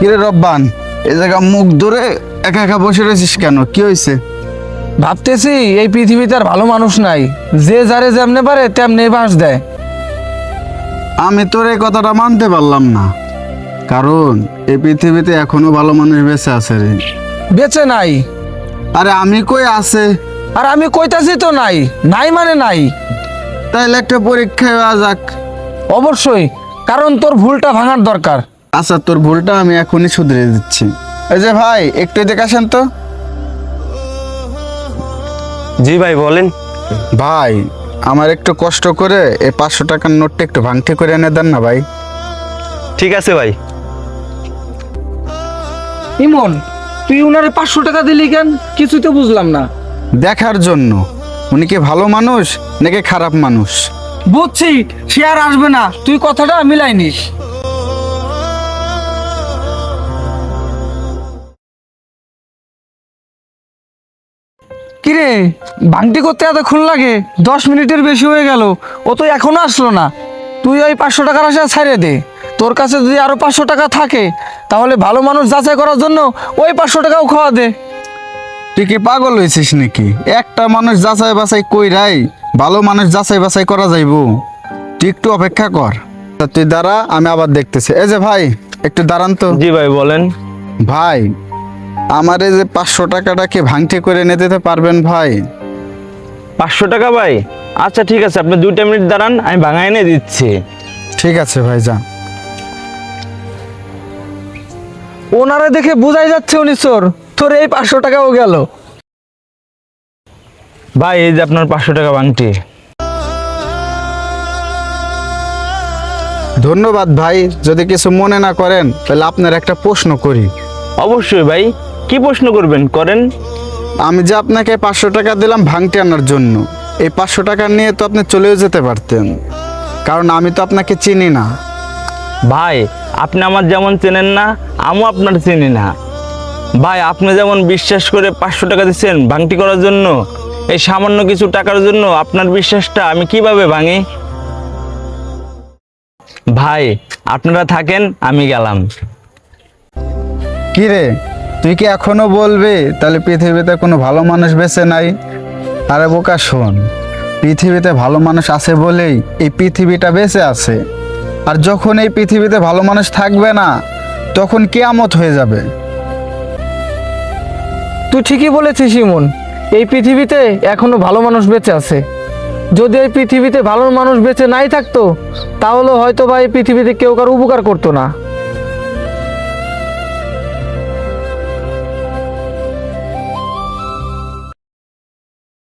কিরে রব্বান, এই জায়গা মুখ ধরে একা একা বসে রয়েছিস কেন? কি হয়েছে? ভাবতেছি এই পৃথিবীতে আর ভালো মানুষ নাই, যে যারে যেমনে পারে তেমনি বাস দেয়। আমি তোর এই কথাটা মানতে পারলাম না, কারণ এই পৃথিবীতে এখনো ভালো মানুষ বেঁচে আছে রে। বেঁচে নাই? আরে আমি কই আছে? আর আমি কইতাছি তো নাই, নাই মানে নাই। তাইলে একটা পরীক্ষায় আওয়া যাক। অবশ্যই, কারণ তোর ভুলটা ভাঙার দরকার। আচ্ছা, তোর ভুলটা আমি এখনই শুধরে দিচ্ছি। এই যে ভাই, একটু এদিকে আসেন তো। জি ভাই বলেন। ভাই, আমার একটু কষ্ট করে এই 500 টাকার নোটটা একটু ভাঙটি করে এনে দেন না ভাই। ঠিক আছে ভাই। ইমন, তুই উনারে 500 টাকা দিলি কেন? কিছুই তো বুঝলাম না। দেখার জন্য উনি কি ভালো মানুষ নাকি খারাপ মানুষ। বুঝছি, সে আর আসবে না, তুই কথাটা মিলাই নিস। কিরে, ভাঙটি করতে এতক্ষণ লাগে? 10 মিনিটের বেশি হয়ে গেল, ও তো এখনো আসলো না। তুই ওই 500 টাকার আশা ছাড়িয়ে দে। তোর কাছে যদি আরো 500 টাকা থাকে তাহলে ভালো মানুষ যাচাই করার জন্য ওই 500 টাকাও খাওয়া দে। তুই কি পাগল হয়েছিস নাকি? একটা মানুষ যাচাই বাছাই কইরাই ভালো মানুষ যাচাই বাছাই করা যাইব? তুই একটু অপেক্ষা কর। তা তুই দাঁড়া, আমি আবার দেখতেছি। এই যে ভাই, একটু দাঁড়ান তো। জি ভাই বলেন। ভাই, আমার এই যে 500 টাকাটা কি ভাঙটি করে এনে দিতে পারবেন ভাই? 500 টাকা ভাই? আচ্ছা ঠিক আছে, আপনি 2টা মিনিট দাঁড়ান, আমি ভাঙা এনে দিচ্ছি। ঠিক আছে ভাই, যান। ওনারে দেখে বোঝাই যাচ্ছে উনি চোর। তোর এই 500 টাকাও গেল। ভাই এই যে আপনার 500 টাকা ভাঙটি। ধন্যবাদ ভাই। যদি কিছু মনে না করেন তাহলে আপনার একটা প্রশ্ন করি। অবশ্যই ভাই, কি প্রশ্ন করবেন করেন। আমি যে আপনাকে 500 টাকা দিলাম ভাঙটি আনার জন্য, এই 500 টাকা নিয়ে তো আপনি চলেও যেতে পারতেন, কারণ আমি তো আপনাকে চিনি না। ভাই আপনি আমার যেমন চেনেন না, আমিও আপনার চিনি না। ভাই আপনি যেমন বিশ্বাস করে 500 টাকা দিচ্ছেন ভাঙটি করার জন্য, এই সামান্য কিছু টাকার জন্য আপনার বিশ্বাসটা আমি কিভাবে ভাঙি? ভাই আপনারা থাকেন, আমি গেলাম। কি রে, তুই কি এখনো বলবে তাহলে পৃথিবীতে কোনো ভালো মানুষ বেঁচে নাই? আরে বোকা শোন, পৃথিবীতে ভালো মানুষ আছে বলেই এই পৃথিবীটা বেঁচে আছে। আর যখন এই পৃথিবীতে ভালো মানুষ থাকবে না, তখন কিয়ামত হয়ে যাবে। তুই ঠিকই বলেছিস ইমন, এই পৃথিবীতে এখনো ভালো মানুষ বেঁচে আছে। যদি এই পৃথিবীতে ভালো মানুষ বেঁচে নাই থাকতো তাহলে হয়তো বা এই পৃথিবীতে কেউ কারো উপকার করতো না।